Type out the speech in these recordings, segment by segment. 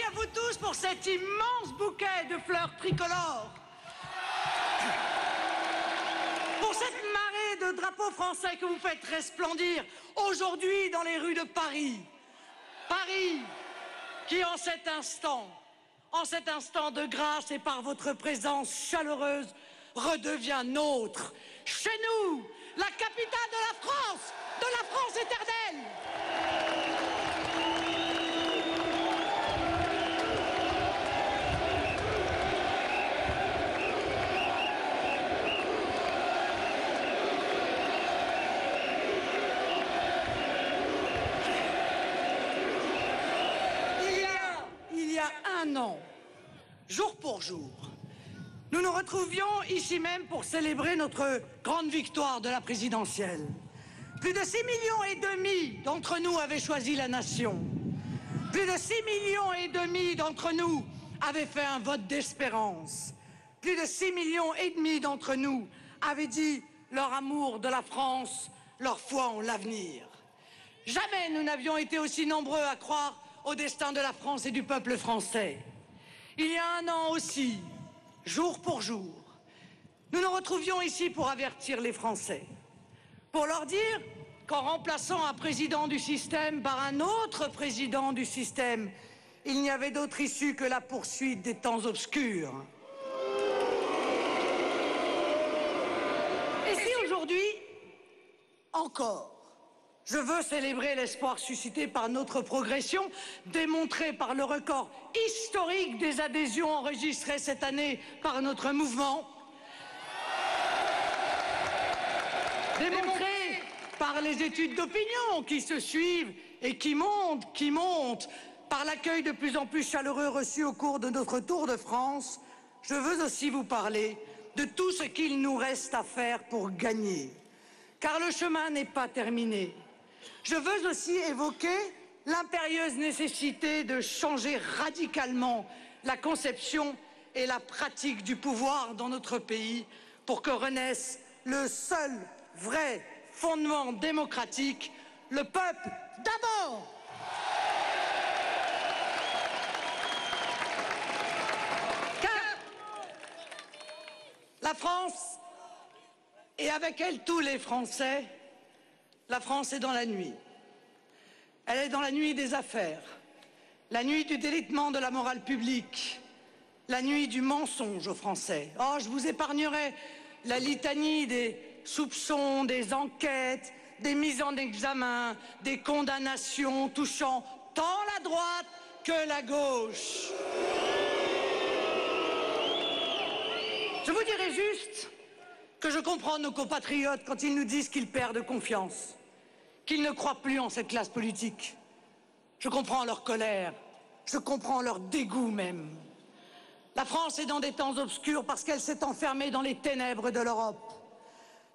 à vous tous pour cet immense bouquet de fleurs tricolores. Pour cette marée de drapeaux français que vous faites resplendir aujourd'hui dans les rues de Paris. Paris qui en cet instant de grâce et par votre présence chaleureuse redevient nôtre. Chez nous, la capitale de la France éternelle. Il y a un an, jour pour jour, nous nous retrouvions ici même pour célébrer notre grande victoire de la présidentielle. Plus de 6,5 millions d'entre nous avaient choisi la nation. Plus de 6,5 millions d'entre nous avaient fait un vote d'espérance. Plus de 6,5 millions d'entre nous avaient dit leur amour de la France, leur foi en l'avenir. Jamais nous n'avions été aussi nombreux à croire au destin de la France et du peuple français. Il y a un an aussi, jour pour jour, nous nous retrouvions ici pour avertir les Français, pour leur dire qu'en remplaçant un président du système par un autre président du système, il n'y avait d'autre issue que la poursuite des temps obscurs. Et si aujourd'hui, encore, je veux célébrer l'espoir suscité par notre progression, démontré par le record historique des adhésions enregistrées cette année par notre mouvement, démontré par les études d'opinion qui se suivent et qui montent, par l'accueil de plus en plus chaleureux reçu au cours de notre Tour de France, je veux aussi vous parler de tout ce qu'il nous reste à faire pour gagner. Car le chemin n'est pas terminé. Je veux aussi évoquer l'impérieuse nécessité de changer radicalement la conception et la pratique du pouvoir dans notre pays pour que renaisse le seul vrai fondement démocratique, le peuple d'abord. Car la France, et avec elle tous les Français, la France est dans la nuit. Elle est dans la nuit des affaires, la nuit du délitement de la morale publique, la nuit du mensonge aux Français. Oh, je vous épargnerai la litanie des soupçons, des enquêtes, des mises en examen, des condamnations touchant tant la droite que la gauche. Je vous dirai juste que je comprends nos compatriotes quand ils nous disent qu'ils perdent confiance, qu'ils ne croient plus en cette classe politique. Je comprends leur colère, je comprends leur dégoût même. La France est dans des temps obscurs parce qu'elle s'est enfermée dans les ténèbres de l'Europe.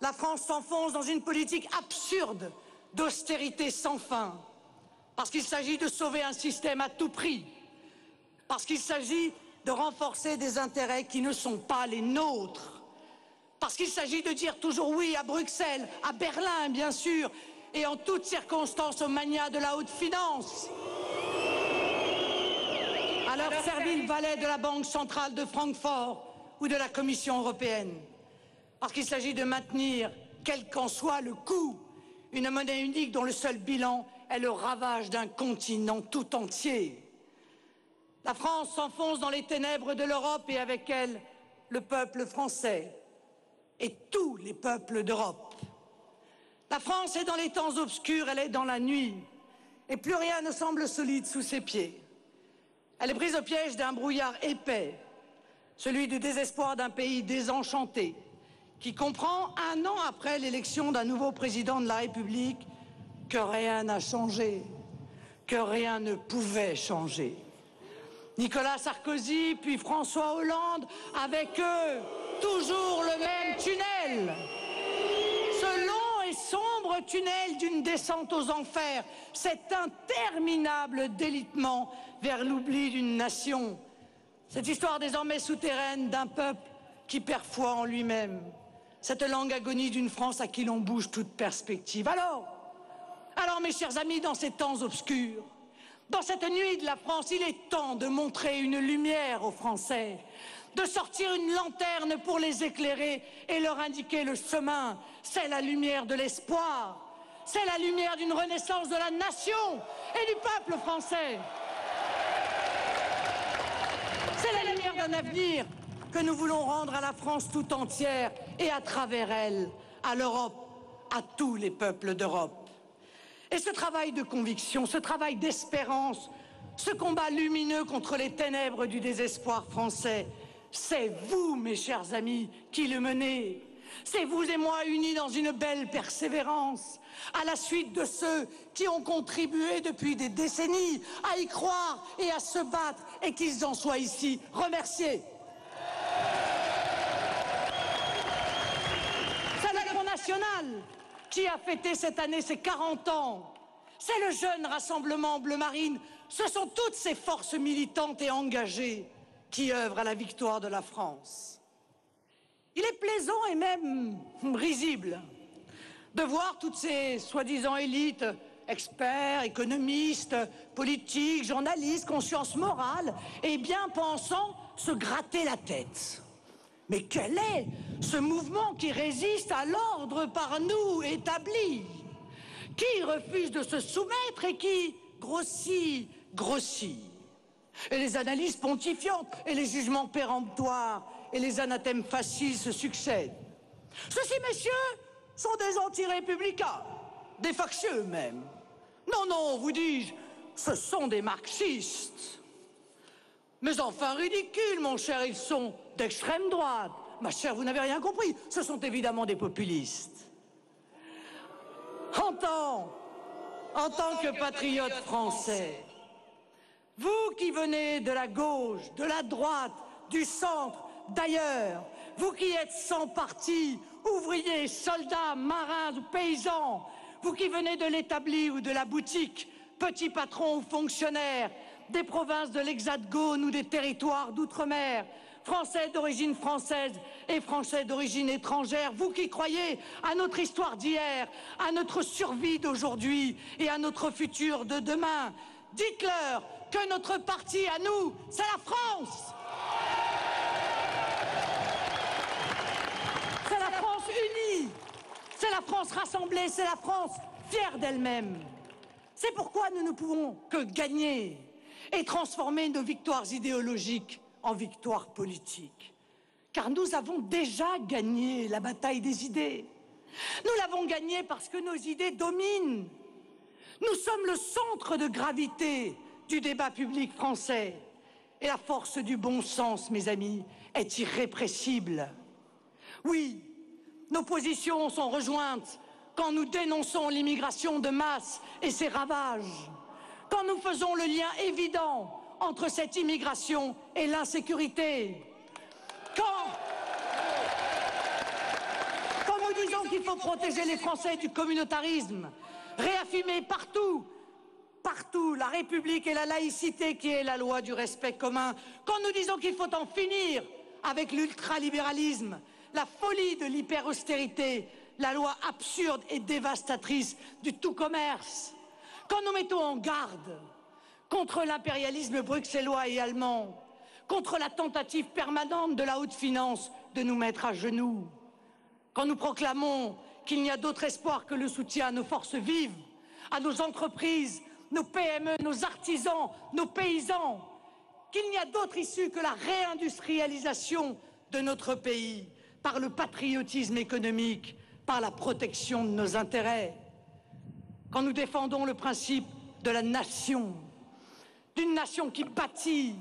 La France s'enfonce dans une politique absurde d'austérité sans fin, parce qu'il s'agit de sauver un système à tout prix, parce qu'il s'agit de renforcer des intérêts qui ne sont pas les nôtres. Parce qu'il s'agit de dire toujours oui à Bruxelles, à Berlin bien sûr, et en toutes circonstances aux manias de la haute finance. À leur servile valet de la Banque centrale de Francfort ou de la Commission européenne. Parce qu'il s'agit de maintenir, quel qu'en soit le coût, une monnaie unique dont le seul bilan est le ravage d'un continent tout entier. La France s'enfonce dans les ténèbres de l'Europe et avec elle, le peuple français. Et tous les peuples d'Europe. La France est dans les temps obscurs, elle est dans la nuit, et plus rien ne semble solide sous ses pieds. Elle est prise au piège d'un brouillard épais, celui du désespoir d'un pays désenchanté, qui comprend, un an après l'élection d'un nouveau président de la République, que rien n'a changé, que rien ne pouvait changer. Nicolas Sarkozy, puis François Hollande, avec eux, toujours le même tunnel. Ce long et sombre tunnel d'une descente aux enfers, cet interminable délitement vers l'oubli d'une nation. Cette histoire désormais souterraine d'un peuple qui perd foi en lui-même. Cette longue agonie d'une France à qui l'on bouge toute perspective. Alors, mes chers amis, dans ces temps obscurs, Dans cette nuit de la France, il est temps de montrer une lumière aux Français, de sortir une lanterne pour les éclairer et leur indiquer le chemin. C'est la lumière de l'espoir, c'est la lumière d'une renaissance de la nation et du peuple français. C'est la lumière d'un avenir que nous voulons rendre à la France tout entière et à travers elle, à l'Europe, à tous les peuples d'Europe. Et ce travail de conviction, ce travail d'espérance, ce combat lumineux contre les ténèbres du désespoir français, c'est vous, mes chers amis, qui le menez. C'est vous et moi unis dans une belle persévérance, à la suite de ceux qui ont contribué depuis des décennies à y croire et à se battre, et qu'ils en soient ici remerciés. C'est le Front National qui a fêté cette année ses 40 ans. C'est le jeune Rassemblement Bleu Marine. Ce sont toutes ces forces militantes et engagées qui œuvrent à la victoire de la France. Il est plaisant et même risible de voir toutes ces soi-disant élites, experts, économistes, politiques, journalistes, conscience morale, et bien pensants, se gratter la tête. Mais quel est ce mouvement qui résiste à l'ordre par nous établi, qui refuse de se soumettre et qui grossit, grossit? Et les analyses pontifiantes et les jugements péremptoires et les anathèmes faciles se succèdent. Ceux-ci, messieurs, sont des anti-républicains, des factieux même. Non, non, vous dis-je, ce sont des marxistes. Mais enfin, ridicules, mon cher, ils sont d'extrême droite. Ma chère, vous n'avez rien compris, ce sont évidemment des populistes. En tant que patriote français, vous qui venez de la gauche, de la droite, du centre, d'ailleurs, vous qui êtes sans parti, ouvriers, soldats, marins ou paysans, vous qui venez de l'établi ou de la boutique, petits patrons ou fonctionnaires, des provinces de l'Hexagone ou des territoires d'outre-mer, Français d'origine française et Français d'origine étrangère, vous qui croyez à notre histoire d'hier, à notre survie d'aujourd'hui et à notre futur de demain, dites-leur que notre parti à nous, c'est la France. C'est la France unie, c'est la France rassemblée, c'est la France fière d'elle-même. C'est pourquoi nous ne pouvons que gagner et transformer nos victoires idéologiques en victoires politiques. Car nous avons déjà gagné la bataille des idées. Nous l'avons gagnée parce que nos idées dominent. Nous sommes le centre de gravité du débat public français. Et la force du bon sens, mes amis, est irrépressible. Oui, nos positions sont rejointes quand nous dénonçons l'immigration de masse et ses ravages, quand nous faisons le lien évident entre cette immigration et l'insécurité, quand nous disons qu'il faut protéger les Français du communautarisme, réaffirmer partout la République et la laïcité qui est la loi du respect commun, quand nous disons qu'il faut en finir avec l'ultralibéralisme, la folie de l'hyper-austérité, la loi absurde et dévastatrice du tout-commerce, quand nous mettons en garde contre l'impérialisme bruxellois et allemand, contre la tentative permanente de la haute finance de nous mettre à genoux, quand nous proclamons qu'il n'y a d'autre espoir que le soutien à nos forces vives, à nos entreprises, nos PME, nos artisans, nos paysans, qu'il n'y a d'autre issue que la réindustrialisation de notre pays par le patriotisme économique, par la protection de nos intérêts. Quand nous défendons le principe de la nation, d'une nation qui bâtit,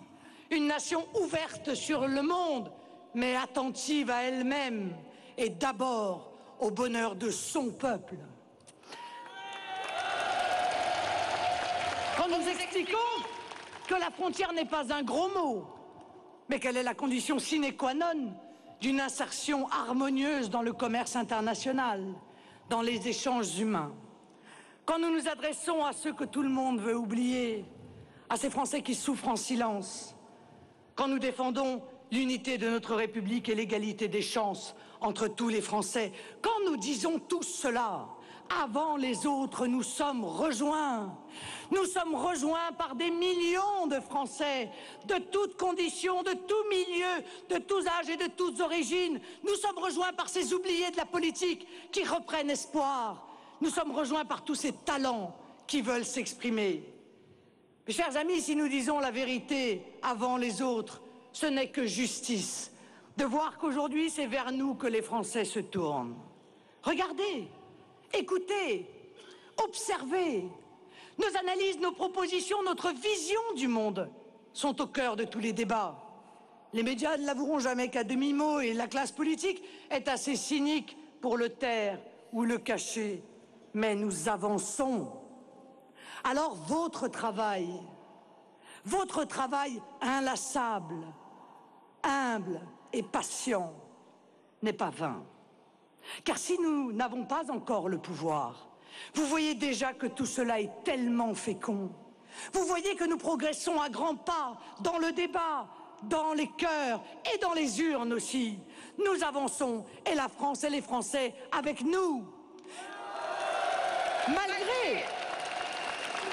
une nation ouverte sur le monde, mais attentive à elle-même et d'abord au bonheur de son peuple. Quand nous expliquons que la frontière n'est pas un gros mot, mais qu'elle est la condition sine qua non d'une insertion harmonieuse dans le commerce international, dans les échanges humains. Quand nous nous adressons à ceux que tout le monde veut oublier, à ces Français qui souffrent en silence, quand nous défendons l'unité de notre République et l'égalité des chances entre tous les Français, quand nous disons tout cela avant les autres, nous sommes rejoints. Nous sommes rejoints par des millions de Français, de toutes conditions, de tous milieux, de tous âges et de toutes origines. Nous sommes rejoints par ces oubliés de la politique qui reprennent espoir. Nous sommes rejoints par tous ces talents qui veulent s'exprimer. Mes chers amis, si nous disons la vérité avant les autres, ce n'est que justice de voir qu'aujourd'hui, c'est vers nous que les Français se tournent. Regardez, écoutez, observez. Nos analyses, nos propositions, notre vision du monde sont au cœur de tous les débats. Les médias ne l'avoueront jamais qu'à demi-mot et la classe politique est assez cynique pour le taire ou le cacher. Mais nous avançons. Alors votre travail inlassable, humble et patient n'est pas vain. Car si nous n'avons pas encore le pouvoir, vous voyez déjà que tout cela est tellement fécond. Vous voyez que nous progressons à grands pas dans le débat, dans les cœurs et dans les urnes aussi. Nous avançons et la France et les Français avec nous.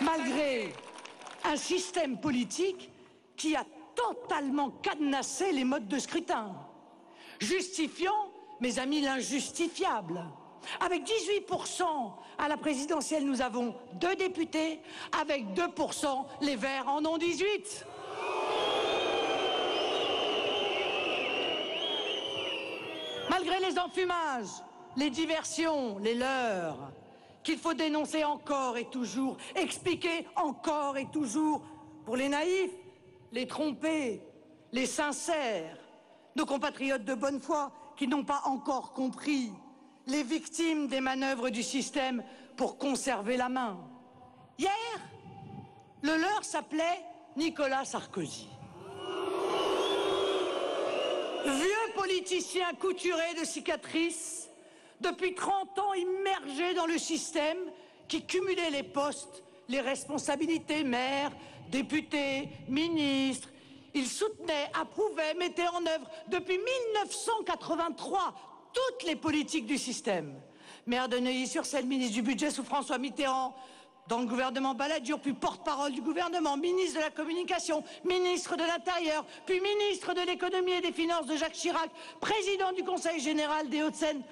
Malgré un système politique qui a totalement cadenassé les modes de scrutin, justifiant, mes amis, l'injustifiable. Avec 18% à la présidentielle, nous avons 2 députés. Avec 2%, les Verts en ont 18. Malgré les enfumages, les diversions, les leurrs, qu'il faut dénoncer encore et toujours, expliquer encore et toujours, pour les naïfs, les trompés, les sincères, nos compatriotes de bonne foi qui n'ont pas encore compris, les victimes des manœuvres du système pour conserver la main. Hier, le leur s'appelait Nicolas Sarkozy. Vieux politicien couturé de cicatrices, depuis 30 ans immergé dans le système qui cumulait les postes, les responsabilités, maire, député, ministre. Il soutenait, approuvait, mettait en œuvre depuis 1983 toutes les politiques du système. Maire de Neuilly-sur-Seine, ministre du Budget sous François Mitterrand, dans le gouvernement Balladur, puis porte-parole du gouvernement, ministre de la Communication, ministre de l'Intérieur, puis ministre de l'Économie et des Finances de Jacques Chirac, président du Conseil général des Hauts-de-Seine.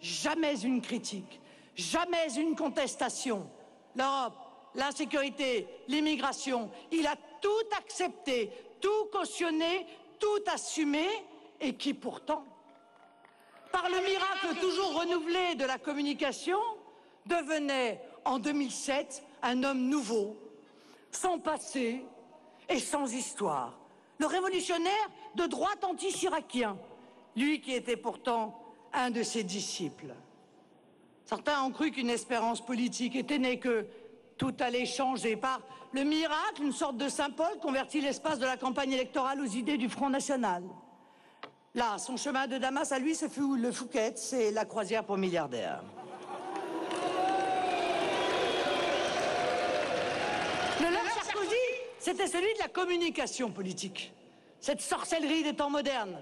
Jamais une critique, jamais une contestation. L'Europe, l'insécurité, l'immigration, il a tout accepté, tout cautionné, tout assumé, et qui pourtant, par le miracle toujours renouvelé de la communication, devenait en 2007 un homme nouveau, sans passé et sans histoire. Le révolutionnaire de droite anti-chiracien, lui qui était pourtant un de ses disciples. Certains ont cru qu'une espérance politique était née, que tout allait changer. Par le miracle, une sorte de Saint-Paul convertit l'espace de la campagne électorale aux idées du Front National. Là, son chemin de Damas à lui, ce fut le Fouquet, c'est la croisière pour milliardaires. Le leur Sarkozy, c'était celui de la communication politique. Cette sorcellerie des temps modernes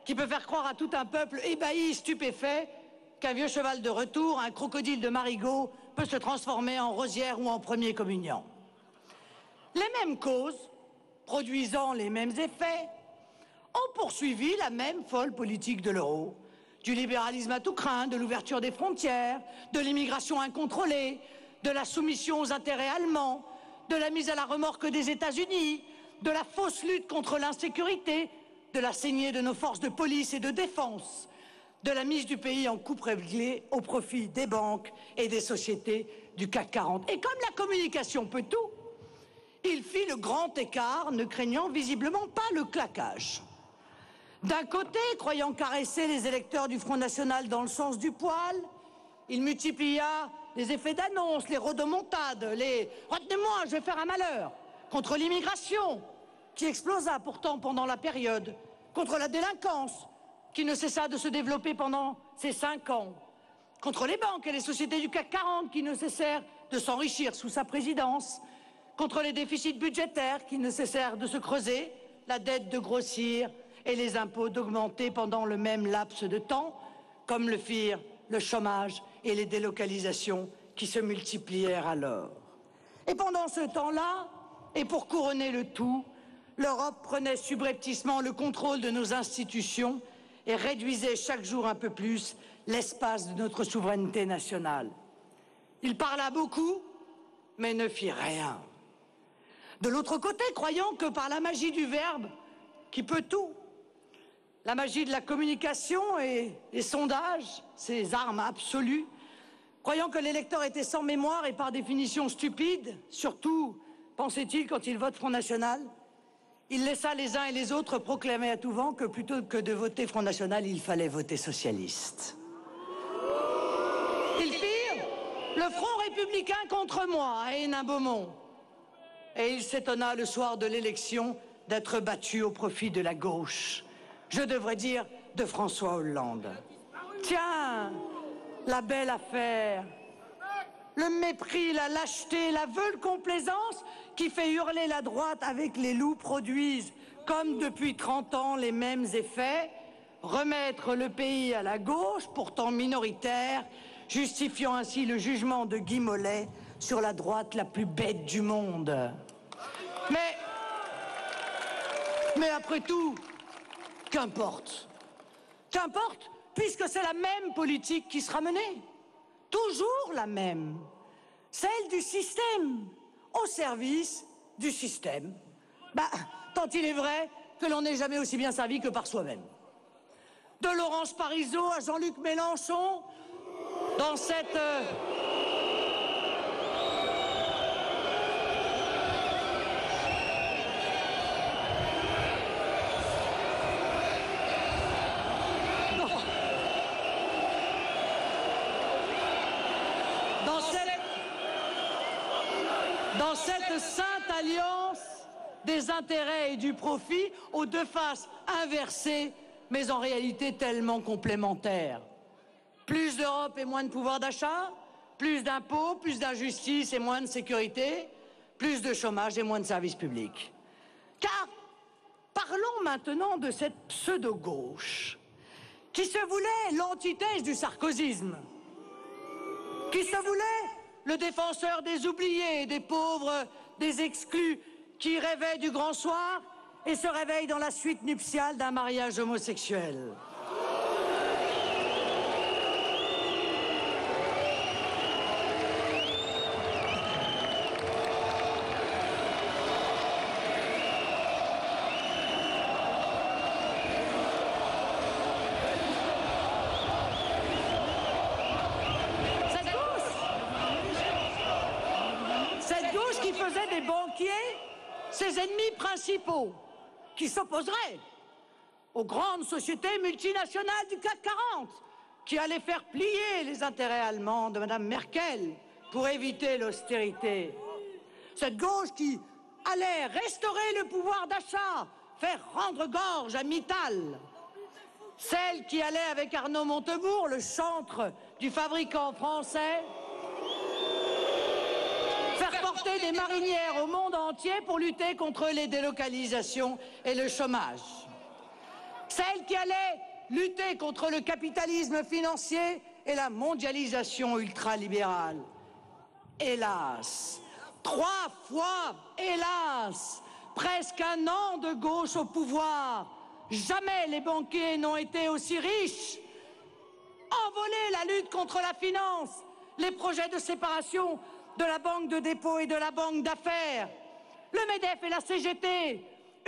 qui peut faire croire à tout un peuple ébahi, stupéfait, qu'un vieux cheval de retour, un crocodile de Marigot, peut se transformer en rosière ou en premier communiant. Les mêmes causes, produisant les mêmes effets, ont poursuivi la même folle politique de l'euro, du libéralisme à tout crin, de l'ouverture des frontières, de l'immigration incontrôlée, de la soumission aux intérêts allemands, de la mise à la remorque des États-Unis, de la fausse lutte contre l'insécurité, de la saignée de nos forces de police et de défense, de la mise du pays en coupe réglée au profit des banques et des sociétés du CAC 40. Et comme la communication peut tout, il fit le grand écart, ne craignant visiblement pas le claquage. D'un côté, croyant caresser les électeurs du Front National dans le sens du poil, il multiplia les effets d'annonce, les rodomontades, les « retenez-moi, je vais faire un malheur » contre l'immigration, qui explosa pourtant pendant la période, contre la délinquance, qui ne cessa de se développer pendant ces 5 ans, contre les banques et les sociétés du CAC 40 qui ne cessèrent de s'enrichir sous sa présidence, contre les déficits budgétaires qui ne cessèrent de se creuser, la dette de grossir et les impôts d'augmenter pendant le même laps de temps, comme le firent le chômage et les délocalisations qui se multiplièrent alors. Et pendant ce temps-là, et pour couronner le tout, l'Europe prenait subrepticement le contrôle de nos institutions et réduisait chaque jour un peu plus l'espace de notre souveraineté nationale. Il parla beaucoup, mais ne fit rien. De l'autre côté, croyant que par la magie du verbe, qui peut tout, la magie de la communication et les sondages, ces armes absolues, croyant que l'électeur était sans mémoire et par définition stupide, surtout, pensait-il, quand il vote Front National, il laissa les uns et les autres proclamer à tout vent que plutôt que de voter Front National, il fallait voter socialiste. Ils firent le Front républicain contre moi à Hénin-Beaumont. Et il s'étonna le soir de l'élection d'être battu au profit de la gauche. Je devrais dire de François Hollande. Tiens, la belle affaire. Le mépris, la lâcheté, la veule complaisance qui fait hurler la droite avec les loups produisent, comme depuis 30 ans, les mêmes effets. Remettre le pays à la gauche, pourtant minoritaire, justifiant ainsi le jugement de Guy Mollet sur la droite la plus bête du monde. Mais après tout, qu'importe. Qu'importe, puisque c'est la même politique qui sera menée. Toujours la même. Celle du système, au service du système. Tant il est vrai que l'on n'est jamais aussi bien servi que par soi-même. De Laurence Parisot à Jean-Luc Mélenchon, dans cette... Dans cette sainte alliance des intérêts et du profit aux deux faces inversées, mais en réalité tellement complémentaires. Plus d'Europe et moins de pouvoir d'achat, plus d'impôts, plus d'injustice et moins de sécurité, plus de chômage et moins de services publics. Car parlons maintenant de cette pseudo-gauche qui se voulait l'antithèse du sarkozysme, qui se voulait le défenseur des oubliés, des pauvres, des exclus, qui rêvait du grand soir et se réveille dans la suite nuptiale d'un mariage homosexuel. Des banquiers, ses ennemis principaux, qui s'opposeraient aux grandes sociétés multinationales du CAC 40, qui allaient faire plier les intérêts allemands de Mme Merkel pour éviter l'austérité. Cette gauche qui allait restaurer le pouvoir d'achat, faire rendre gorge à Mittal. Celle qui allait, avec Arnaud Montebourg, le chantre du fabricant français, faire porter des marinières au monde entier pour lutter contre les délocalisations et le chômage. Celle qui allait lutter contre le capitalisme financier et la mondialisation ultralibérale. Hélas, 3 fois, hélas, presque un an de gauche au pouvoir. Jamais les banquiers n'ont été aussi riches. Envoler la lutte contre la finance, les projets de séparation de la banque de dépôt et de la banque d'affaires. Le MEDEF et la CGT,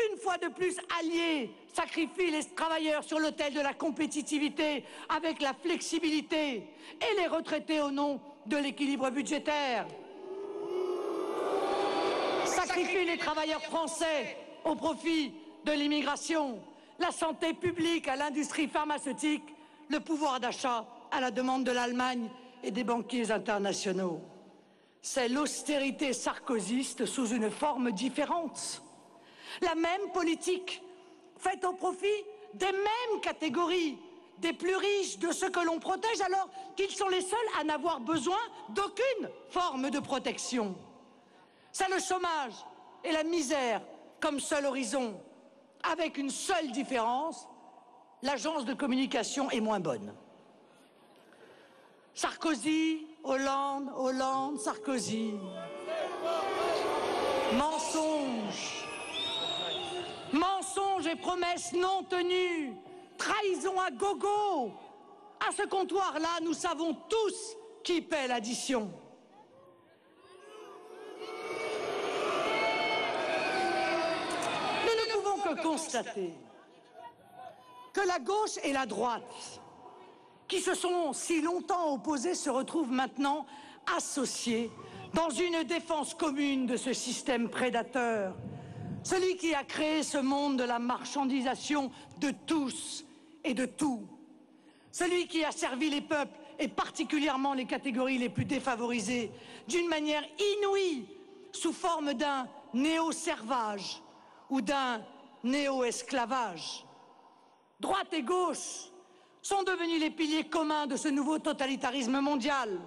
une fois de plus alliés, sacrifient les travailleurs sur l'autel de la compétitivité avec la flexibilité et les retraités au nom de l'équilibre budgétaire. Sacrifient les travailleurs français au profit de l'immigration, la santé publique à l'industrie pharmaceutique, le pouvoir d'achat à la demande de l'Allemagne et des banquiers internationaux. C'est l'austérité sarkozyste sous une forme différente. La même politique, faite au profit des mêmes catégories, des plus riches, de ceux que l'on protège, alors qu'ils sont les seuls à n'avoir besoin d'aucune forme de protection. C'est le chômage et la misère comme seul horizon, avec une seule différence, l'agence de communication est moins bonne. Sarkozy, Hollande, Hollande, Sarkozy. Mensonges. Mensonges et promesses non tenues. Trahison à gogo. À ce comptoir-là, nous savons tous qui paie l'addition. Nous ne pouvons que constater que la gauche et la droite, qui se sont si longtemps opposés, se retrouvent maintenant associés dans une défense commune de ce système prédateur. Celui qui a créé ce monde de la marchandisation de tous et de tout. Celui qui a servi les peuples, et particulièrement les catégories les plus défavorisées, d'une manière inouïe, sous forme d'un néo-servage ou d'un néo-esclavage. Droite et gauche sont devenus les piliers communs de ce nouveau totalitarisme mondial.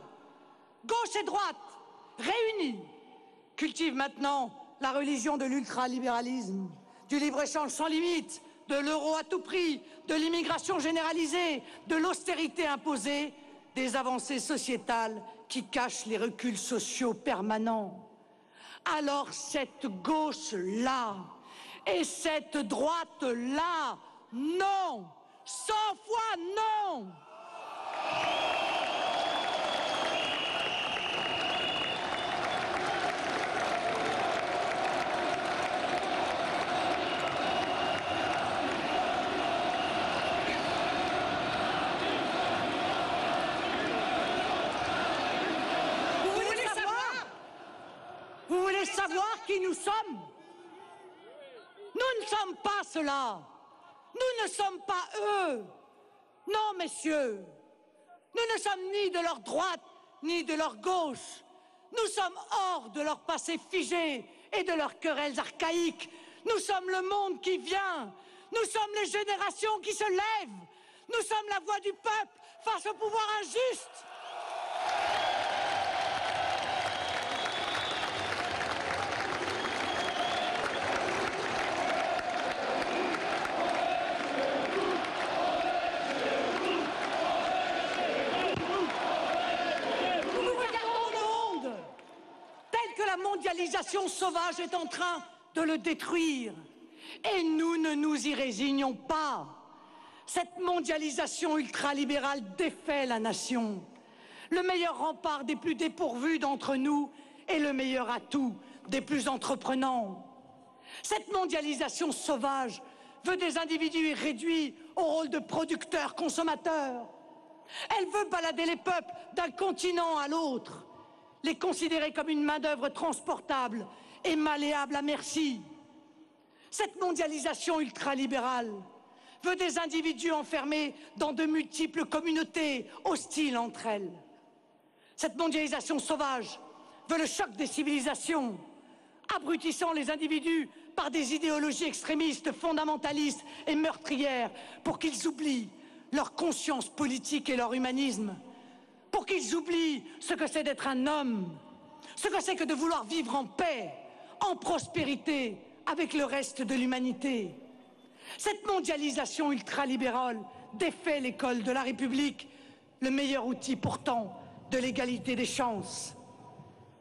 Gauche et droite, réunis, cultivent maintenant la religion de l'ultralibéralisme, du libre-échange sans limite, de l'euro à tout prix, de l'immigration généralisée, de l'austérité imposée, des avancées sociétales qui cachent les reculs sociaux permanents. Alors cette gauche-là et cette droite-là, non, 100 fois non. Vous voulez savoir qui nous sommes? Nous ne sommes pas cela. Nous ne sommes pas eux. Non, messieurs. Nous ne sommes ni de leur droite, ni de leur gauche. Nous sommes hors de leur passé figé et de leurs querelles archaïques. Nous sommes le monde qui vient. Nous sommes les générations qui se lèvent. Nous sommes la voix du peuple face au pouvoir injuste. La mondialisation sauvage est en train de le détruire. Et nous ne nous y résignons pas. Cette mondialisation ultralibérale défait la nation. Le meilleur rempart des plus dépourvus d'entre nous est le meilleur atout des plus entreprenants. Cette mondialisation sauvage veut des individus réduits au rôle de producteurs, consommateurs. Elle veut balader les peuples d'un continent à l'autre, les considérer comme une main-d'œuvre transportable et malléable à merci. Cette mondialisation ultralibérale veut des individus enfermés dans de multiples communautés hostiles entre elles. Cette mondialisation sauvage veut le choc des civilisations, abrutissant les individus par des idéologies extrémistes, fondamentalistes et meurtrières pour qu'ils oublient leur conscience politique et leur humanisme, pour qu'ils oublient ce que c'est d'être un homme, ce que c'est que de vouloir vivre en paix, en prospérité avec le reste de l'humanité. Cette mondialisation ultralibérale défait l'école de la République, le meilleur outil pourtant de l'égalité des chances.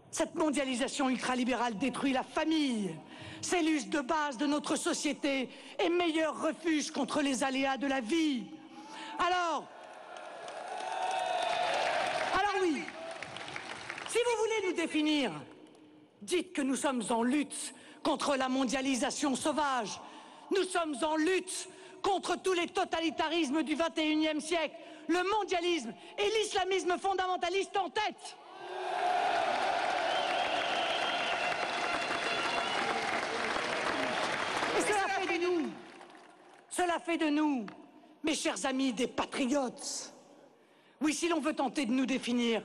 Cette mondialisation ultralibérale détruit la famille, cellule de base de notre société et meilleur refuge contre les aléas de la vie. Alors oui, si vous voulez nous définir, dites que nous sommes en lutte contre la mondialisation sauvage. Nous sommes en lutte contre tous les totalitarismes du XXIe siècle, le mondialisme et l'islamisme fondamentaliste en tête. Et cela fait de nous, mes chers amis, des patriotes. Oui, si l'on veut tenter de nous définir,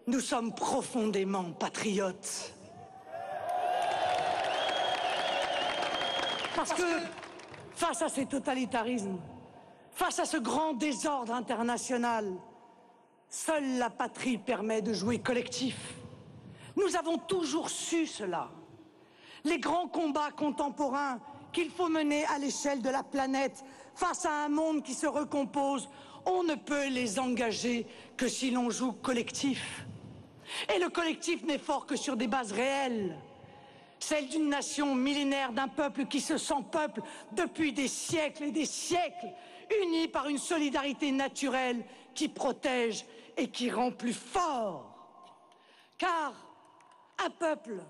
nous sommes profondément patriotes. Parce que, face à ces totalitarismes, face à ce grand désordre international, seule la patrie permet de jouer collectif. Nous avons toujours su cela. Les grands combats contemporains qu'il faut mener à l'échelle de la planète face à un monde qui se recompose on ne peut les engager que si l'on joue collectif. Et le collectif n'est fort que sur des bases réelles. Celle d'une nation millénaire, d'un peuple qui se sent peuple depuis des siècles et des siècles, uni par une solidarité naturelle qui protège et qui rend plus fort. Car un peuple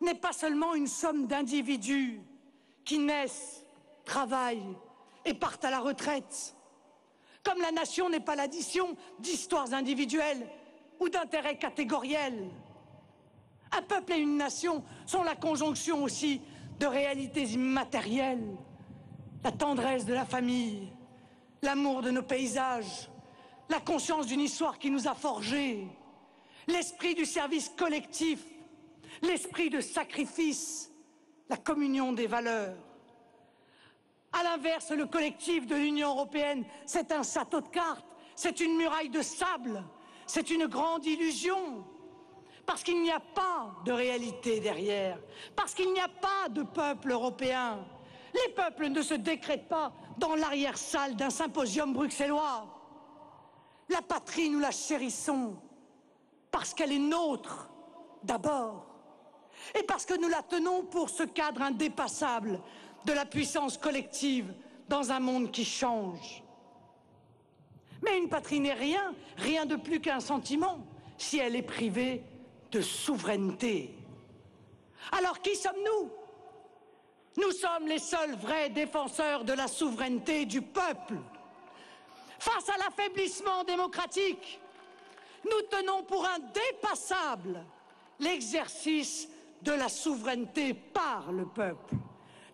n'est pas seulement une somme d'individus qui naissent, travaillent et partent à la retraite. Comme la nation n'est pas l'addition d'histoires individuelles ou d'intérêts catégoriels. Un peuple et une nation sont la conjonction aussi de réalités immatérielles. La tendresse de la famille, l'amour de nos paysages, la conscience d'une histoire qui nous a forgés, l'esprit du service collectif, l'esprit de sacrifice, la communion des valeurs. À l'inverse, le collectif de l'Union européenne, c'est un château de cartes, c'est une muraille de sable, c'est une grande illusion, parce qu'il n'y a pas de réalité derrière, parce qu'il n'y a pas de peuple européen. Les peuples ne se décrètent pas dans l'arrière-salle d'un symposium bruxellois. La patrie, nous la chérissons, parce qu'elle est nôtre, d'abord, et parce que nous la tenons pour ce cadre indépassable de la puissance collective dans un monde qui change. Mais une patrie n'est rien, rien de plus qu'un sentiment, si elle est privée de souveraineté. Alors qui sommes-nous? Nous sommes les seuls vrais défenseurs de la souveraineté du peuple. Face à l'affaiblissement démocratique, nous tenons pour indépassable l'exercice de la souveraineté par le peuple,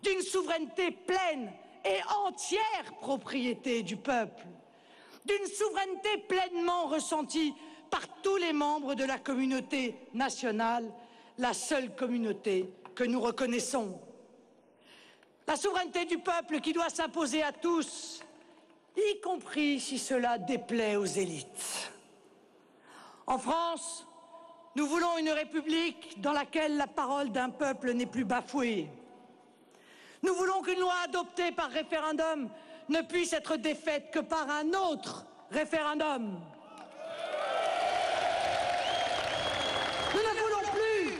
d'une souveraineté pleine et entière propriété du peuple, d'une souveraineté pleinement ressentie par tous les membres de la communauté nationale, la seule communauté que nous reconnaissons. La souveraineté du peuple qui doit s'imposer à tous, y compris si cela déplaît aux élites. En France, nous voulons une république dans laquelle la parole d'un peuple n'est plus bafouée. Nous voulons qu'une loi adoptée par référendum ne puisse être défaite que par un autre référendum. Nous ne voulons plus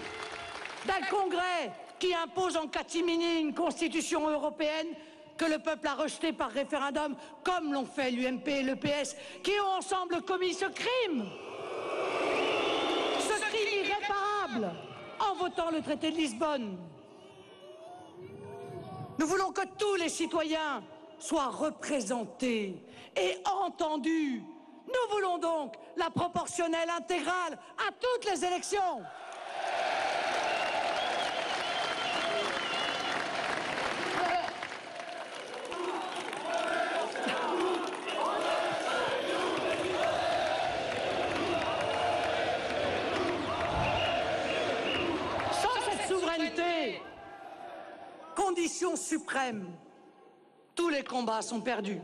d'un Congrès qui impose en catimini une constitution européenne que le peuple a rejetée par référendum, comme l'ont fait l'UMP et le PS, qui ont ensemble commis ce crime irréparable, en votant le traité de Lisbonne. Nous voulons que tous les citoyens soient représentés et entendus. Nous voulons donc la proportionnelle intégrale à toutes les élections. Condition suprême, tous les combats sont perdus.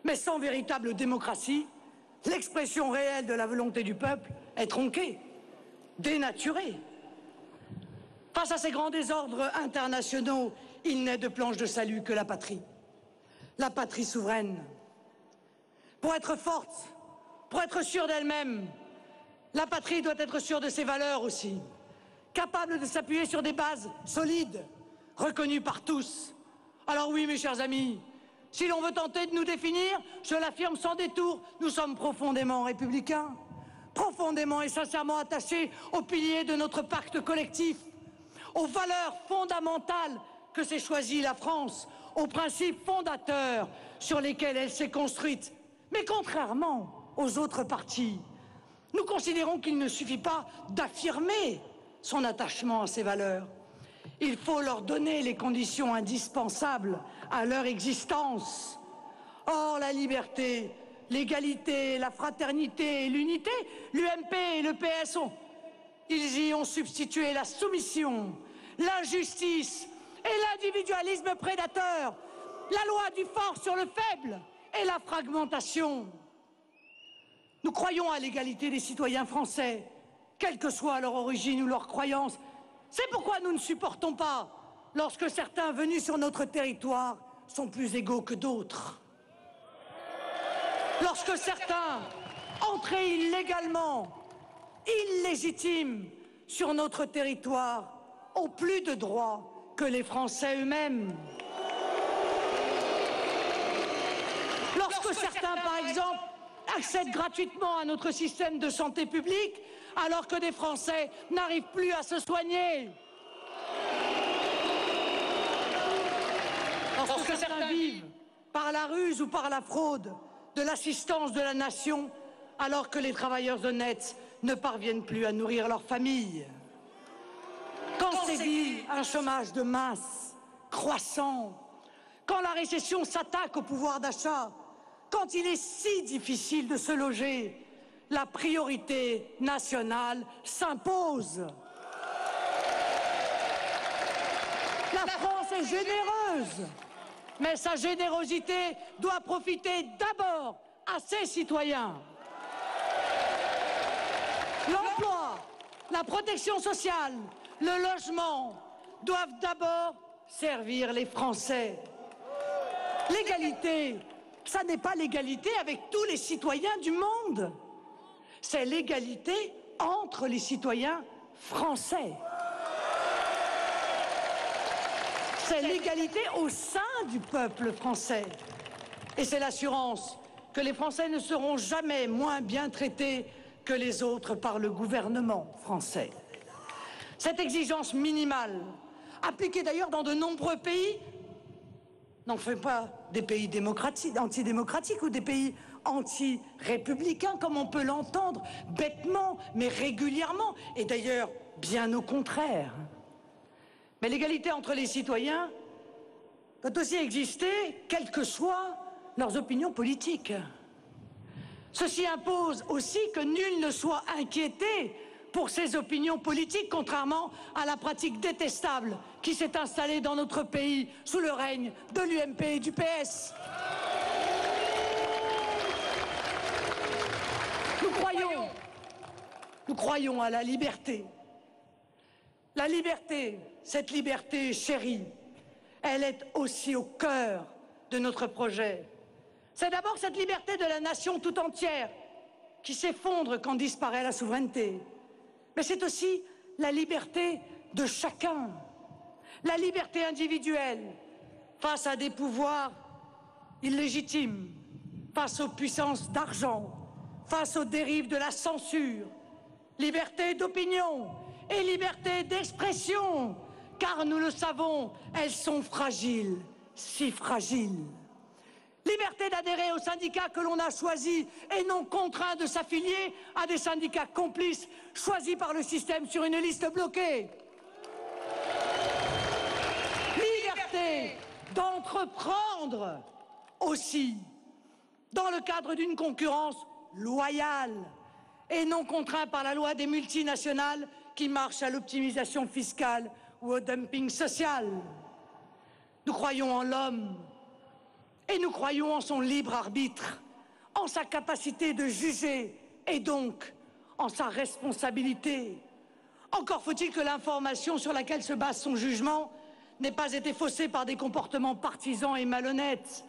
Mais sans véritable démocratie, l'expression réelle de la volonté du peuple est tronquée, dénaturée. Face à ces grands désordres internationaux, il n'est de planche de salut que la patrie souveraine. Pour être forte, pour être sûre d'elle-même, la patrie doit être sûre de ses valeurs aussi, capable de s'appuyer sur des bases solides, reconnu par tous. Alors oui, mes chers amis, si l'on veut tenter de nous définir, je l'affirme sans détour, nous sommes profondément républicains, profondément et sincèrement attachés aux piliers de notre pacte collectif, aux valeurs fondamentales que s'est choisie la France, aux principes fondateurs sur lesquels elle s'est construite. Mais contrairement aux autres partis, nous considérons qu'il ne suffit pas d'affirmer son attachement à ces valeurs. Il faut leur donner les conditions indispensables à leur existence. Or, la liberté, l'égalité, la fraternité et l'unité, l'UMP et le PS ils y ont substitué la soumission, l'injustice et l'individualisme prédateur, la loi du fort sur le faible et la fragmentation. Nous croyons à l'égalité des citoyens français, quelle que soit leur origine ou leur croyance. C'est pourquoi nous ne supportons pas lorsque certains venus sur notre territoire sont plus égaux que d'autres. Lorsque certains, entrés illégalement, illégitimes sur notre territoire, ont plus de droits que les Français eux-mêmes. Lorsque certains, par exemple, accèdent gratuitement à notre système de santé publique, alors que des Français n'arrivent plus à se soigner. Lorsque certains vivent, par la ruse ou par la fraude, de l'assistance de la nation, alors que les travailleurs honnêtes ne parviennent plus à nourrir leur famille. Quand sévit un chômage de masse, croissant, quand la récession s'attaque au pouvoir d'achat, quand il est si difficile de se loger, la priorité nationale s'impose. La France est généreuse, mais sa générosité doit profiter d'abord à ses citoyens. L'emploi, la protection sociale, le logement doivent d'abord servir les Français. L'égalité, ça n'est pas l'égalité avec tous les citoyens du monde. C'est l'égalité entre les citoyens français. C'est l'égalité au sein du peuple français. Et c'est l'assurance que les Français ne seront jamais moins bien traités que les autres par le gouvernement français. Cette exigence minimale, appliquée d'ailleurs dans de nombreux pays, n'en fait pas des pays antidémocratiques ou des pays anti-républicains, comme on peut l'entendre bêtement, mais régulièrement, et d'ailleurs bien au contraire. Mais l'égalité entre les citoyens peut aussi exister, quelles que soient leurs opinions politiques. Ceci impose aussi que nul ne soit inquiété pour ses opinions politiques, contrairement à la pratique détestable qui s'est installée dans notre pays sous le règne de l'UMP et du PS. Nous croyons à la liberté. La liberté, cette liberté chérie, elle est aussi au cœur de notre projet. C'est d'abord cette liberté de la nation tout entière qui s'effondre quand disparaît la souveraineté. Mais c'est aussi la liberté de chacun, la liberté individuelle face à des pouvoirs illégitimes, face aux puissances d'argent, face aux dérives de la censure, liberté d'opinion et liberté d'expression, car nous le savons, elles sont fragiles, si fragiles. Liberté d'adhérer aux syndicats que l'on a choisis et non contraint de s'affilier à des syndicats complices choisis par le système sur une liste bloquée. Liberté d'entreprendre aussi, dans le cadre d'une concurrence loyale et non contraint par la loi des multinationales qui marchent à l'optimisation fiscale ou au dumping social. Nous croyons en l'homme. Et nous croyons en son libre arbitre, en sa capacité de juger et donc en sa responsabilité. Encore faut-il que l'information sur laquelle se base son jugement n'ait pas été faussée par des comportements partisans et malhonnêtes.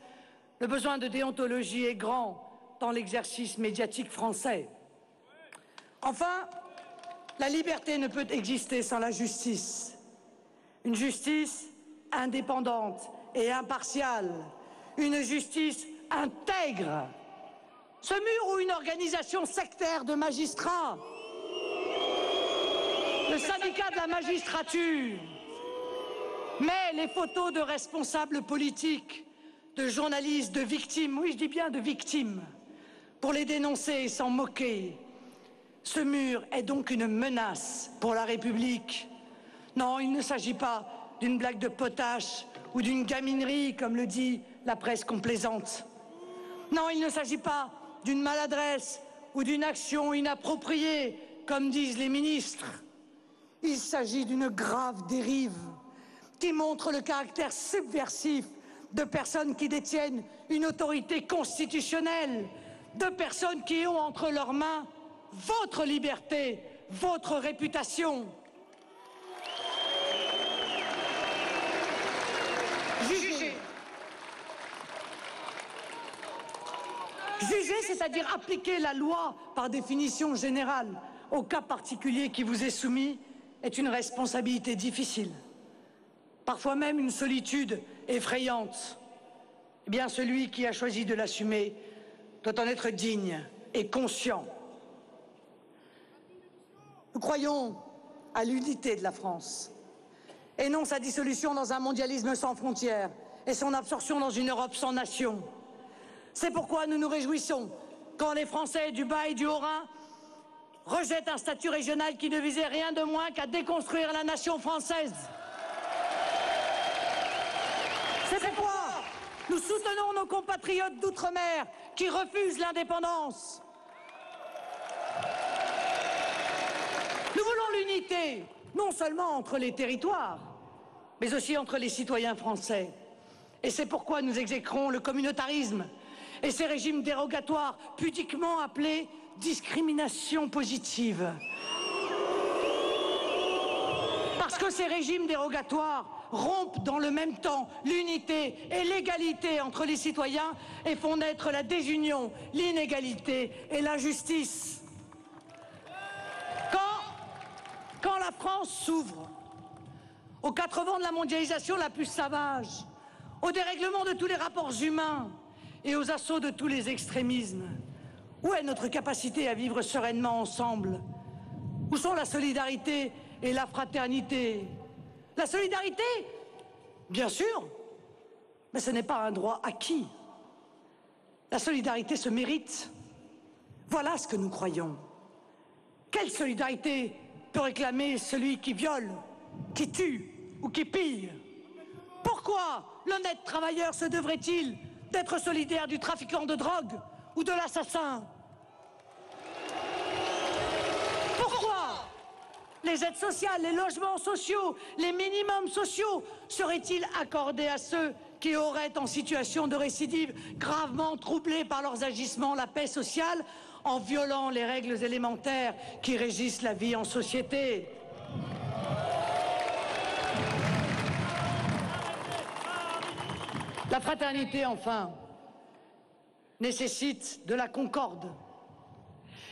Le besoin de déontologie est grand dans l'exercice médiatique français. Enfin, la liberté ne peut exister sans la justice. Une justice indépendante et impartiale. Une justice intègre. Ce mur ou une organisation sectaire de magistrats, le syndicat de la magistrature, met les photos de responsables politiques, de journalistes, de victimes, oui je dis bien de victimes, pour les dénoncer et s'en moquer. Ce mur est donc une menace pour la République. Non, il ne s'agit pas d'une blague de potache ou d'une gaminerie, comme le dit la presse complaisante. Non, il ne s'agit pas d'une maladresse ou d'une action inappropriée, comme disent les ministres. Il s'agit d'une grave dérive qui montre le caractère subversif de personnes qui détiennent une autorité constitutionnelle, de personnes qui ont entre leurs mains votre liberté, votre réputation. Juger, c'est-à-dire appliquer la loi par définition générale au cas particulier qui vous est soumis, est une responsabilité difficile. Parfois même une solitude effrayante. Eh bien, celui qui a choisi de l'assumer doit en être digne et conscient. Nous croyons à l'unité de la France et non sa dissolution dans un mondialisme sans frontières et son absorption dans une Europe sans nation. C'est pourquoi nous nous réjouissons quand les Français du Bas et du Haut-Rhin rejettent un statut régional qui ne visait rien de moins qu'à déconstruire la nation française. C'est pourquoi nous soutenons nos compatriotes d'outre-mer qui refusent l'indépendance. Nous voulons l'unité, non seulement entre les territoires, mais aussi entre les citoyens français. Et c'est pourquoi nous exécrons le communautarisme et ces régimes dérogatoires pudiquement appelés discrimination positive. Parce que ces régimes dérogatoires rompent dans le même temps l'unité et l'égalité entre les citoyens et font naître la désunion, l'inégalité et l'injustice. Quand la France s'ouvre aux quatre vents de la mondialisation la plus sauvage, au dérèglement de tous les rapports humains et aux assauts de tous les extrémismes, où est notre capacité à vivre sereinement ensemble? Où sont la solidarité et la fraternité? La solidarité, bien sûr, mais ce n'est pas un droit acquis. La solidarité se mérite. Voilà ce que nous croyons. Quelle solidarité peut réclamer celui qui viole, qui tue ou qui pille? Pourquoi l'honnête travailleur se devrait-il d'être solidaire du trafiquant de drogue ou de l'assassin? Pourquoi les aides sociales, les logements sociaux, les minimums sociaux seraient-ils accordés à ceux qui auraient en situation de récidive gravement troublé par leurs agissements la paix sociale en violant les règles élémentaires qui régissent la vie en société? La fraternité, enfin, nécessite de la concorde.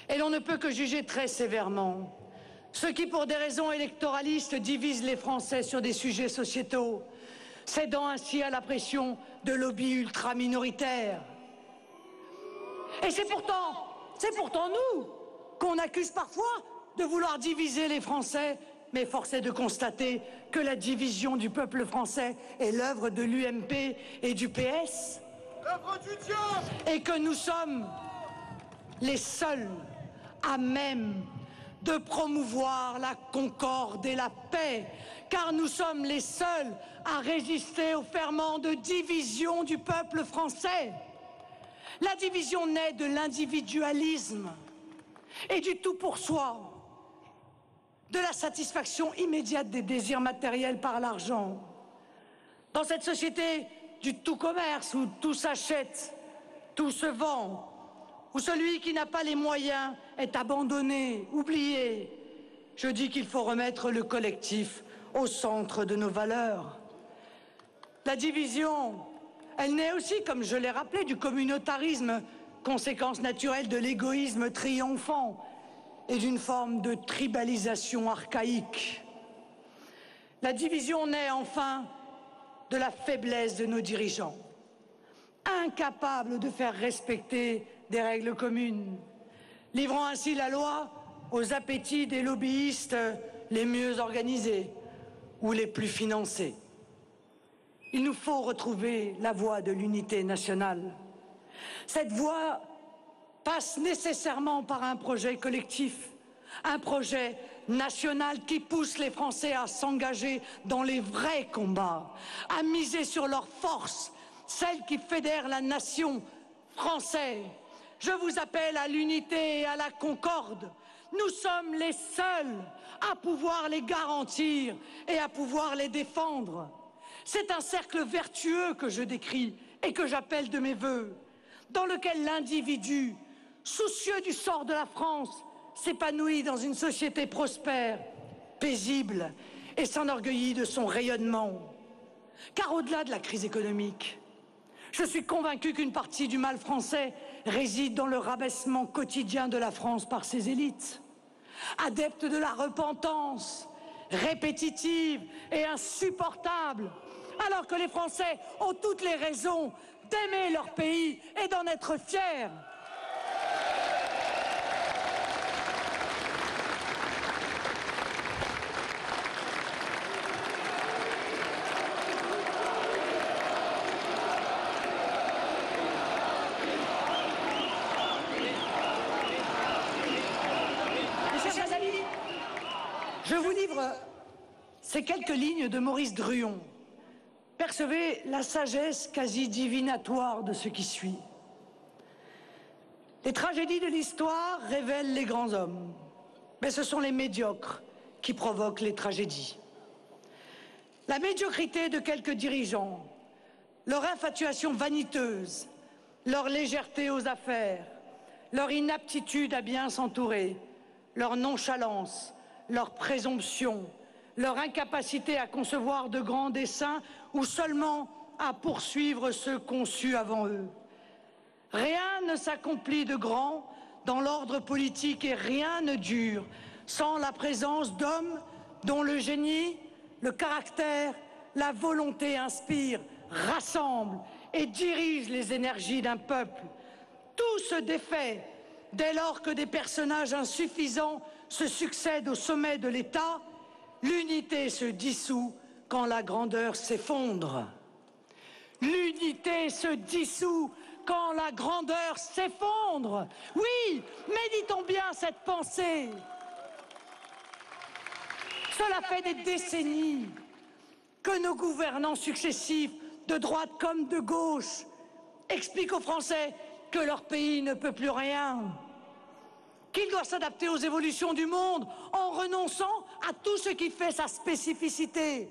Et l'on ne peut que juger très sévèrement ceux qui, pour des raisons électoralistes, divisent les Français sur des sujets sociétaux, cédant ainsi à la pression de lobbies ultra-minoritaires. Et c'est pourtant nous qu'on accuse parfois de vouloir diviser les Français, mais force est de constater que la division du peuple français est l'œuvre de l'UMP et du PS, et que nous sommes les seuls à même de promouvoir la concorde et la paix, car nous sommes les seuls à résister au ferment de division du peuple français. La division naît de l'individualisme et du tout pour soi, de la satisfaction immédiate des désirs matériels par l'argent. Dans cette société du tout commerce où tout s'achète, tout se vend, où celui qui n'a pas les moyens est abandonné, oublié, je dis qu'il faut remettre le collectif au centre de nos valeurs. La division, elle naît aussi, comme je l'ai rappelé, du communautarisme, conséquence naturelle de l'égoïsme triomphant et d'une forme de tribalisation archaïque. La division naît enfin de la faiblesse de nos dirigeants, incapables de faire respecter des règles communes, livrant ainsi la loi aux appétits des lobbyistes les mieux organisés ou les plus financés. Il nous faut retrouver la voie de l'unité nationale. Cette voie passe nécessairement par un projet collectif, un projet national qui pousse les Français à s'engager dans les vrais combats, à miser sur leurs forces, celles qui fédèrent la nation française. Je vous appelle à l'unité et à la concorde. Nous sommes les seuls à pouvoir les garantir et à pouvoir les défendre. C'est un cercle vertueux que je décris et que j'appelle de mes vœux, dans lequel l'individu, soucieux du sort de la France, s'épanouit dans une société prospère, paisible et s'enorgueillit de son rayonnement. Car au-delà de la crise économique, je suis convaincu qu'une partie du mal français réside dans le rabaissement quotidien de la France par ses élites. Adeptes de la repentance, répétitive et insupportable, alors que les Français ont toutes les raisons d'aimer leur pays et d'en être fiers. Je vous livre ces quelques lignes de Maurice Druon. Percevez la sagesse quasi divinatoire de ce qui suit. Les tragédies de l'histoire révèlent les grands hommes, mais ce sont les médiocres qui provoquent les tragédies. La médiocrité de quelques dirigeants, leur infatuation vaniteuse, leur légèreté aux affaires, leur inaptitude à bien s'entourer, leur nonchalance, leur présomption, leur incapacité à concevoir de grands desseins ou seulement à poursuivre ceux conçus avant eux. Rien ne s'accomplit de grand dans l'ordre politique et rien ne dure sans la présence d'hommes dont le génie, le caractère, la volonté inspirent, rassemblent et dirigent les énergies d'un peuple. Tout se défait dès lors que des personnages insuffisants se succèdent au sommet de l'État. L'unité se dissout quand la grandeur s'effondre. L'unité se dissout quand la grandeur s'effondre. Oui, méditons bien cette pensée. Cela fait des décennies que nos gouvernants successifs, de droite comme de gauche, expliquent aux Français que leur pays ne peut plus rien, qu'il doit s'adapter aux évolutions du monde en renonçant à tout ce qui fait sa spécificité,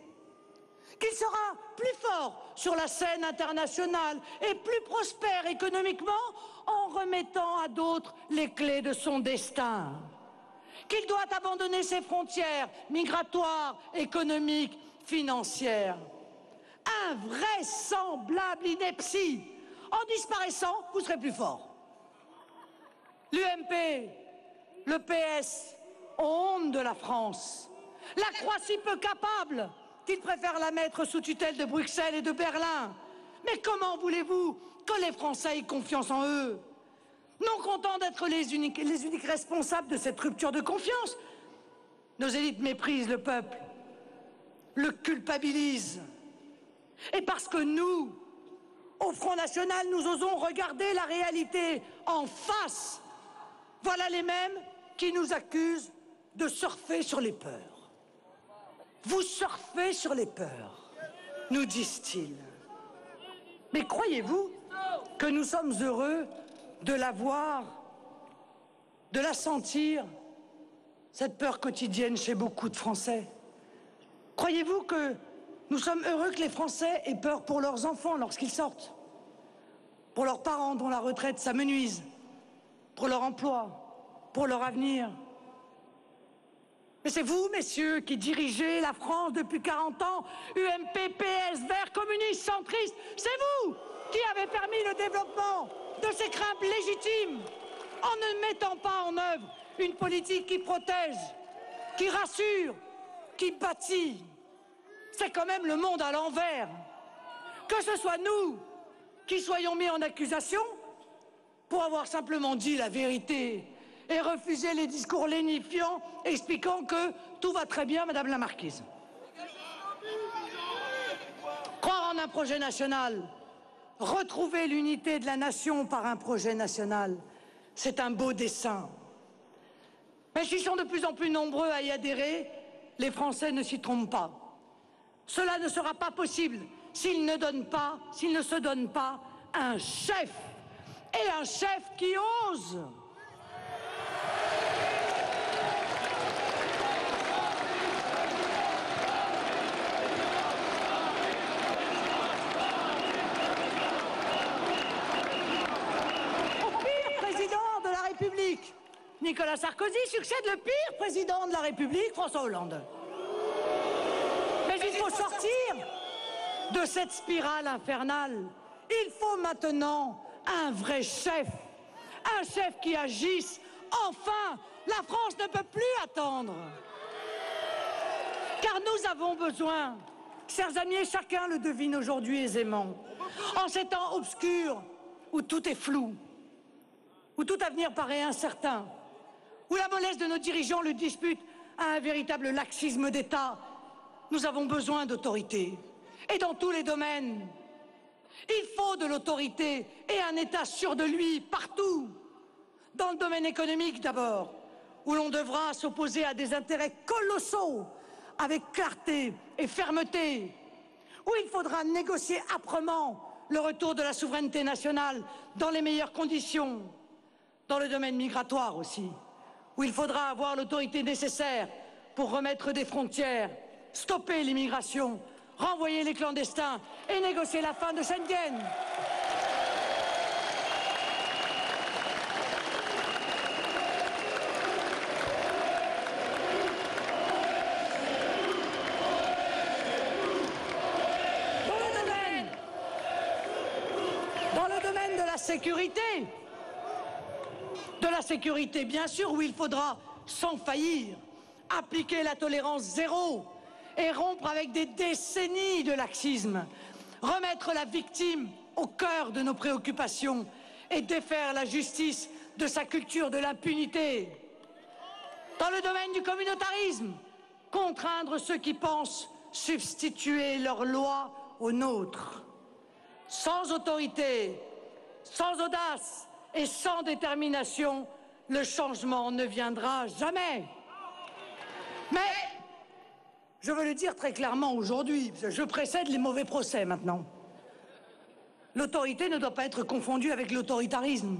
qu'il sera plus fort sur la scène internationale et plus prospère économiquement en remettant à d'autres les clés de son destin, qu'il doit abandonner ses frontières migratoires, économiques, financières. Invraisemblable ineptie. En disparaissant, vous serez plus fort. L'UMP, le PS ont honte de la France. La croient si peu capable qu'ils préfèrent la mettre sous tutelle de Bruxelles et de Berlin. Mais comment voulez-vous que les Français aient confiance en eux? Non contents d'être les uniques responsables de cette rupture de confiance, nos élites méprisent le peuple, le culpabilisent. Et parce que nous, au Front National, nous osons regarder la réalité en face, voilà les mêmes qui nous accusent de surfer sur les peurs. Vous surfez sur les peurs, nous disent-ils. Mais croyez-vous que nous sommes heureux de la voir, de la sentir, cette peur quotidienne chez beaucoup de Français? Croyez-vous que nous sommes heureux que les Français aient peur pour leurs enfants lorsqu'ils sortent, pour leurs parents dont la retraite s'amenuise, pour leur emploi, pour leur avenir? Mais c'est vous, messieurs, qui dirigez la France depuis 40 ans, UMP, PS, Verts, communistes, centristes, c'est vous qui avez permis le développement de ces craintes légitimes en ne mettant pas en œuvre une politique qui protège, qui rassure, qui bâtit. C'est quand même le monde à l'envers. Que ce soit nous qui soyons mis en accusation pour avoir simplement dit la vérité et refuser les discours lénifiants expliquant que tout va très bien, Madame la Marquise. Croire en un projet national, retrouver l'unité de la nation par un projet national, c'est un beau dessein. Mais s'ils sont de plus en plus nombreux à y adhérer, les Français ne s'y trompent pas. Cela ne sera pas possible s'ils ne se donnent pas un chef, et un chef qui ose. Au pire président de la République, Nicolas Sarkozy, succède le pire président de la République, François Hollande. Mais il faut sortir de cette spirale infernale. Il faut maintenant un vrai chef, un chef qui agisse. Enfin, la France ne peut plus attendre. Car nous avons besoin, chers amis, et chacun le devine aujourd'hui aisément, en ces temps obscurs où tout est flou, où tout avenir paraît incertain, où la mollesse de nos dirigeants le dispute à un véritable laxisme d'État, nous avons besoin d'autorité. Et dans tous les domaines, il faut de l'autorité et un État sûr de lui partout. Dans le domaine économique d'abord, où l'on devra s'opposer à des intérêts colossaux avec clarté et fermeté, où il faudra négocier âprement le retour de la souveraineté nationale dans les meilleures conditions. Dans le domaine migratoire aussi, où il faudra avoir l'autorité nécessaire pour remettre des frontières, stopper l'immigration, renvoyer les clandestins et négocier la fin de Schengen. Dans le domaine de la sécurité, bien sûr, où il faudra, sans faillir, appliquer la tolérance zéro et rompre avec des décennies de laxisme, remettre la victime au cœur de nos préoccupations et défaire la justice de sa culture de l'impunité. Dans le domaine du communautarisme, contraindre ceux qui pensent substituer leurs lois aux nôtres. Sans autorité, sans audace et sans détermination, le changement ne viendra jamais. Mais, je veux le dire très clairement aujourd'hui, parce que je précède les mauvais procès maintenant. L'autorité ne doit pas être confondue avec l'autoritarisme.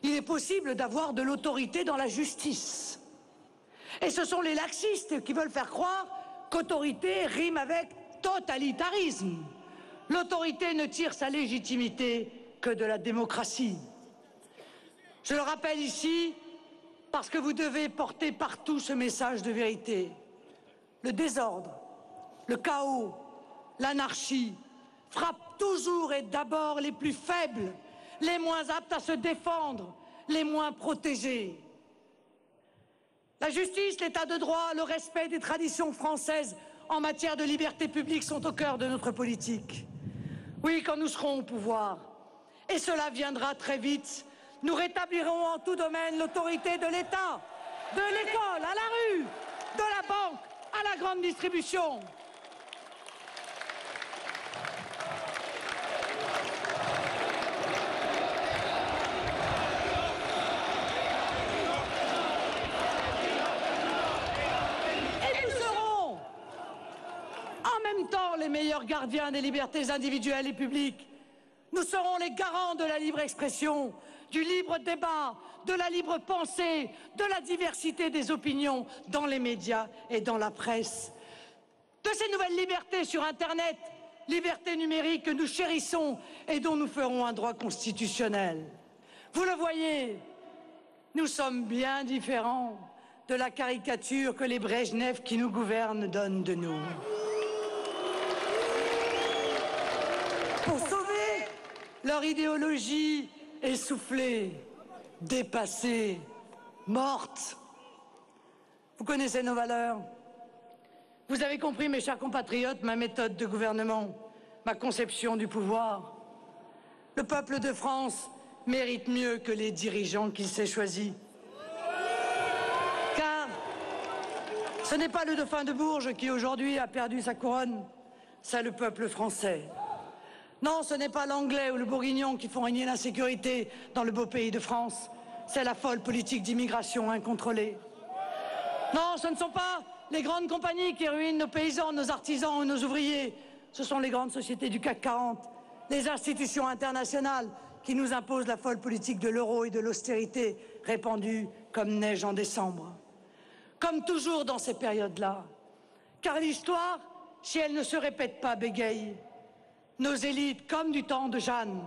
Il est possible d'avoir de l'autorité dans la justice. Et ce sont les laxistes qui veulent faire croire qu'autorité rime avec totalitarisme. L'autorité ne tire sa légitimité que de la démocratie. Je le rappelle ici parce que vous devez porter partout ce message de vérité. Le désordre, le chaos, l'anarchie frappent toujours et d'abord les plus faibles, les moins aptes à se défendre, les moins protégés. La justice, l'état de droit, le respect des traditions françaises en matière de liberté publique sont au cœur de notre politique. Oui, quand nous serons au pouvoir, et cela viendra très vite, nous rétablirons en tout domaine l'autorité de l'État, de l'école à la rue, de la banque à la grande distribution. Et nous serons en même temps les meilleurs gardiens des libertés individuelles et publiques. Nous serons les garants de la libre expression, du libre débat, de la libre pensée, de la diversité des opinions dans les médias et dans la presse. De ces nouvelles libertés sur Internet, libertés numériques que nous chérissons et dont nous ferons un droit constitutionnel. Vous le voyez, nous sommes bien différents de la caricature que les Brejnev qui nous gouvernent donnent de nous. Pour sauver leur idéologie essoufflée, dépassée, morte. Vous connaissez nos valeurs. Vous avez compris, mes chers compatriotes, ma méthode de gouvernement, ma conception du pouvoir. Le peuple de France mérite mieux que les dirigeants qu'il s'est choisis. Car ce n'est pas le dauphin de Bourges qui aujourd'hui a perdu sa couronne, c'est le peuple français. Non, ce n'est pas l'anglais ou le bourguignon qui font régner l'insécurité dans le beau pays de France. C'est la folle politique d'immigration incontrôlée. Non, ce ne sont pas les grandes compagnies qui ruinent nos paysans, nos artisans ou nos ouvriers. Ce sont les grandes sociétés du CAC 40, les institutions internationales qui nous imposent la folle politique de l'euro et de l'austérité répandue comme neige en décembre. Comme toujours dans ces périodes-là. Car l'histoire, si elle ne se répète pas, bégaye. Nos élites, comme du temps de Jeanne,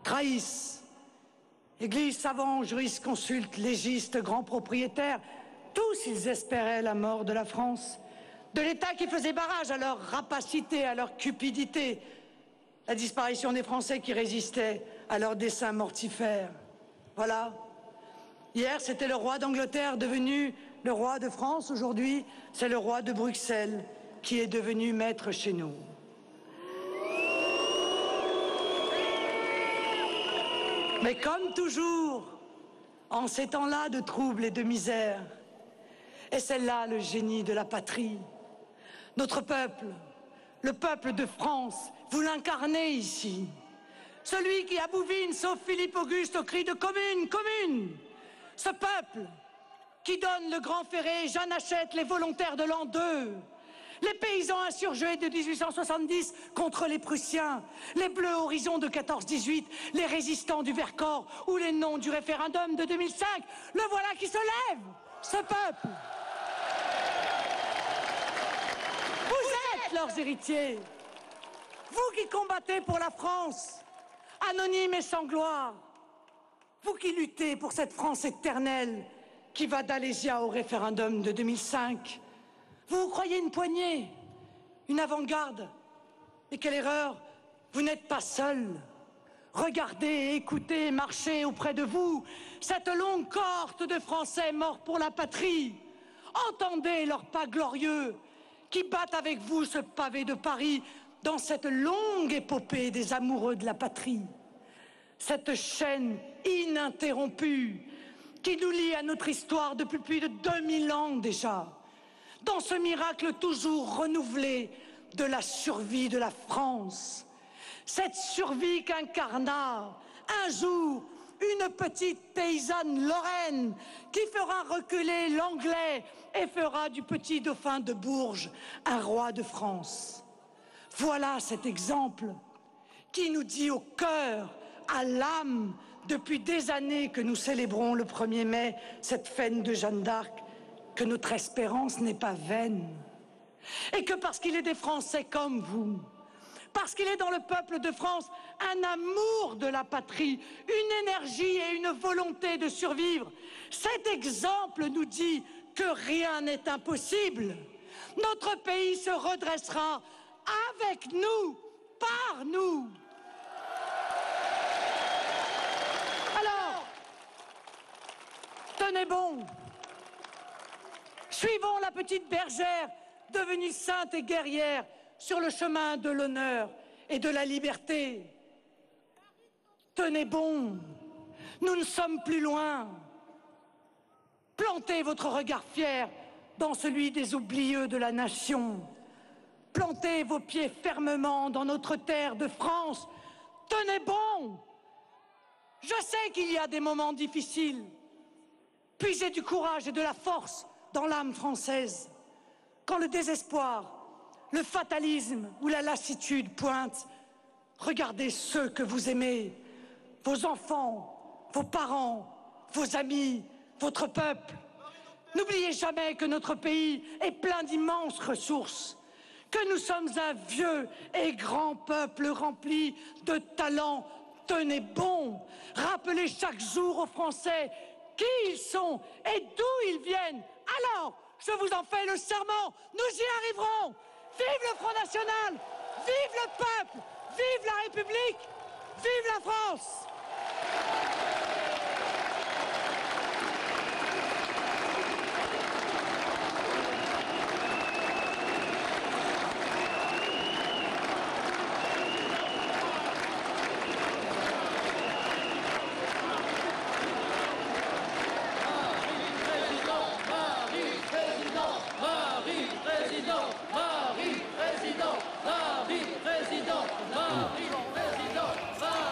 trahissent. Églises, savants, jurisconsultes, légistes, grands propriétaires, tous ils espéraient la mort de la France, de l'État qui faisait barrage à leur rapacité, à leur cupidité, la disparition des Français qui résistaient à leurs desseins mortifères. Voilà. Hier, c'était le roi d'Angleterre devenu le roi de France. Aujourd'hui, c'est le roi de Bruxelles qui est devenu maître chez nous. Mais comme toujours, en ces temps-là de troubles et de misère, et c'est là le génie de la patrie. Notre peuple, le peuple de France, vous l'incarnez ici. Celui qui abouvine, sauf Philippe Auguste, au cri de commune, commune. Ce peuple qui donne le grand ferré, Jeanne Hachette, les volontaires de l'an 2. Les paysans insurgés de 1870 contre les Prussiens, les Bleus Horizons de 14-18, les résistants du Vercors ou les non du référendum de 2005. Le voilà qui se lève, ce peuple. Vous êtes leurs héritiers. Vous qui combattez pour la France, anonyme et sans gloire. Vous qui luttez pour cette France éternelle qui va d'Alésia au référendum de 2005. Vous croyez une poignée, une avant-garde. Et quelle erreur, vous n'êtes pas seul. Regardez, écoutez, marchez auprès de vous cette longue cohorte de Français morts pour la patrie. Entendez leurs pas glorieux qui battent avec vous ce pavé de Paris dans cette longue épopée des amoureux de la patrie. Cette chaîne ininterrompue qui nous lie à notre histoire depuis plus de 2000 ans déjà. Dans ce miracle toujours renouvelé de la survie de la France. Cette survie qu'incarna un jour une petite paysanne lorraine qui fera reculer l'anglais et fera du petit dauphin de Bourges un roi de France. Voilà cet exemple qui nous dit au cœur, à l'âme, depuis des années que nous célébrons le 1er mai, cette fête de Jeanne d'Arc, que notre espérance n'est pas vaine. Et que parce qu'il est des Français comme vous, parce qu'il est dans le peuple de France un amour de la patrie, une énergie et une volonté de survivre, cet exemple nous dit que rien n'est impossible. Notre pays se redressera avec nous, par nous. Alors, tenez bon. Suivons la petite bergère devenue sainte et guerrière sur le chemin de l'honneur et de la liberté. Tenez bon, nous ne sommes plus loin. Plantez votre regard fier dans celui des oublieux de la nation. Plantez vos pieds fermement dans notre terre de France. Tenez bon. Je sais qu'il y a des moments difficiles. Puisez du courage et de la force dans l'âme française. Quand le désespoir, le fatalisme ou la lassitude pointent, regardez ceux que vous aimez, vos enfants, vos parents, vos amis, votre peuple. N'oubliez jamais que notre pays est plein d'immenses ressources, que nous sommes un vieux et grand peuple rempli de talents. Tenez bon, rappelez chaque jour aux Français qui ils sont et d'où ils viennent. Alors, je vous en fais le serment, nous y arriverons. Vive le Front National, vive le peuple, vive la République, vive la France.